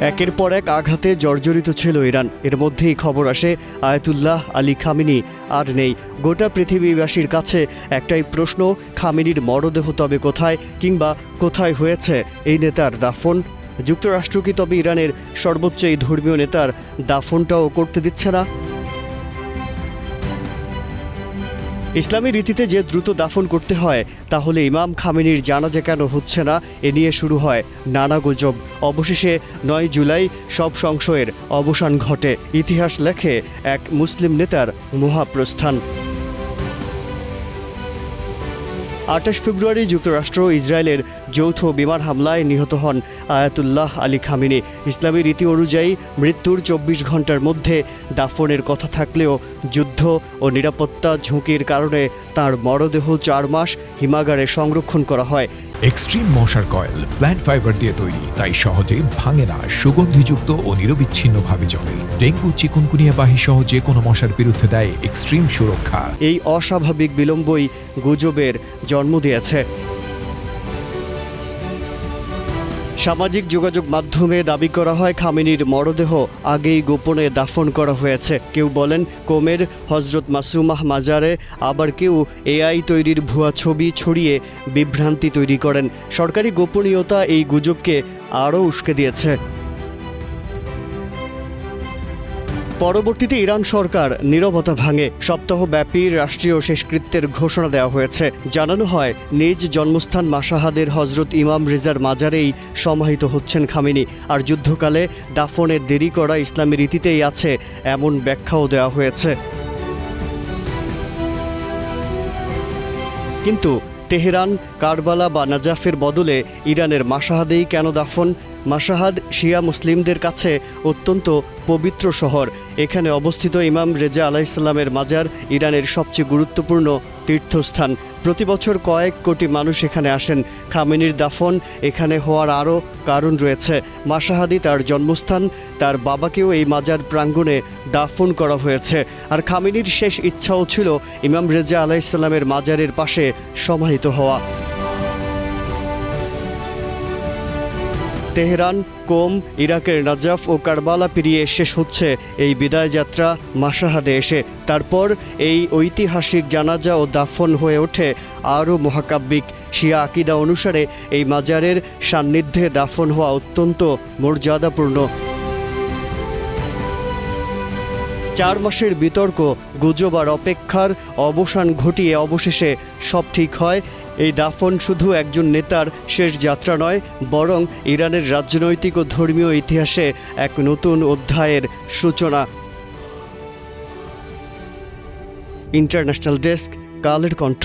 একের পর এক আঘাতে জর্জরিত ছিল ইরান। এর মধ্যেই খবর আসে আয়াতুল্লাহ আলী খামেনি আর নেই। গোটা পৃথিবীবাসীর কাছে একটাই প্রশ্ন, খামেনির মরদেহ তবে কোথায়, কিংবা কোথায় হয়েছে এই নেতার দাফন? যুক্তরাষ্ট্র কি তবে ইরানের সর্বোচ্চ এই ধর্মীয় নেতার দাফনটাও করতে দিচ্ছে না? ইসলামী রীতিতে যে দ্রুত দাফন করতে হয়, তাহলে ইমাম খামেনির জানাজা কেন হচ্ছে না? এ নিয়ে শুরু হয় নানা গুজব। অবশেষে ৯ জুলাই সব সংশয়ের অবসান ঘটে। ইতিহাস লেখে এক মুসলিম নেতার মহাপ্রস্থান। ২৮ ফেব্রুয়ারি যুক্তরাষ্ট্র ইসরায়েলের যৌথ বিমান হামলায় নিহত হন আয়াতুল্লাহ আলী খামেনি। ইসলামী রীতি অনুযায়ী মৃত্যুর ২৪ ঘন্টার মধ্যে দাফনের কথা থাকলেও যুদ্ধ ও নিরাপত্তা ঝুঁকির কারণে তার মরদেহ ৪ মাস হিমাগারে সংরক্ষণ করা হয়। এক্সট্রিম মশার কয়েল প্ল্যান্ট ফাইবার দিয়ে তৈরি, তাই সহজে ভাঙে না, সুগন্ধিযুক্ত ও নিরবিচ্ছিন্নভাবে জ্বলে। ডেঙ্গু, চিকুনগুনিয়া বাহি সহ যে কোনো মশার বিরুদ্ধে দেয় এক্সট্রিম সুরক্ষা। এই অস্বাভাবিক বিলম্বই গুজবের জন্ম দিয়েছে। সামাজিক যোগাযোগ মাধ্যমে দাবি করা হয় খামেনির মরদেহ আগেই গোপনে দাফন করা হয়েছে। কেউ বলেন কোমের হজরত মাসুমাহ মাজারে, আবার কেউ এআই তৈরির ভুয়া ছবি ছড়িয়ে বিভ্রান্তি তৈরি করেন। সরকারি গোপনীয়তা এই গুজবকে আরও উস্কে দিয়েছে। পরবর্তীতে ইরান সরকার নীরবতা ভাঙে। সপ্তাহব্যাপী রাষ্ট্রীয় শেষকৃত্যের ঘোষণা দেওয়া হয়েছে। জানানো হয় নিজ জন্মস্থান মাশহাদের হজরত ইমাম রেজার মাজারেই সমাহিত হচ্ছেন খামেনি। আর যুদ্ধকালে দাফনে দেরি করা ইসলামী রীতিতেই আছে, এমন ব্যাখ্যাও দেওয়া হয়েছে। কিন্তু তেহরান, কারবালা বা নাজাফের বদলে ইরানের মাশহাদেই কেন দাফন? মাশহাদ শিয়া মুসলিমদের কাছে অত্যন্ত পবিত্র শহর। এখানে অবস্থিত ইমাম রেজা আলাইহিসসালামের মাজার ইরানের সবচেয়ে গুরুত্বপূর্ণ তীর্থস্থান। প্রতি বছর কয়েক কোটি মানুষ এখানে আসেন। খামেনির দাফন এখানে হওয়ার আরও কারণ রয়েছে। মাশহাদি তার জন্মস্থান, তার বাবাকেও এই মাজার প্রাঙ্গণে দাফন করা হয়েছে। আর খামেনির শেষ ইচ্ছাও ছিল ইমাম রেজা আলাইহিসসালামের মাজারের পাশে সমাহিত হওয়া। তেহরান, কোম, ইরাকের নাজাফ ও কারবালা পেরিয়ে শেষ হচ্ছে এই বিদায় যাত্রা মাশহাদে এসে। তারপর এই ঐতিহাসিক জানাজা ও দাফন হয়ে ওঠে আরও মহাকাব্যিক। শিয়া আকিদা অনুসারে এই মাজারের সান্নিধ্যে দাফন হওয়া অত্যন্ত মর্যাদাপূর্ণ। ৪ মাসের বিতর্ক, গুজব আর অপেক্ষার অবসান ঘটিয়ে অবশেষে সব ঠিক হয়। এই দাফন শুধু একজন নেতার শেষ যাত্রা নয়, বরং ইরানের রাজনৈতিক ও ধর্মীয় ইতিহাসে এক নতুন অধ্যায়ের সূচনা। International desk, Kaler Kantho.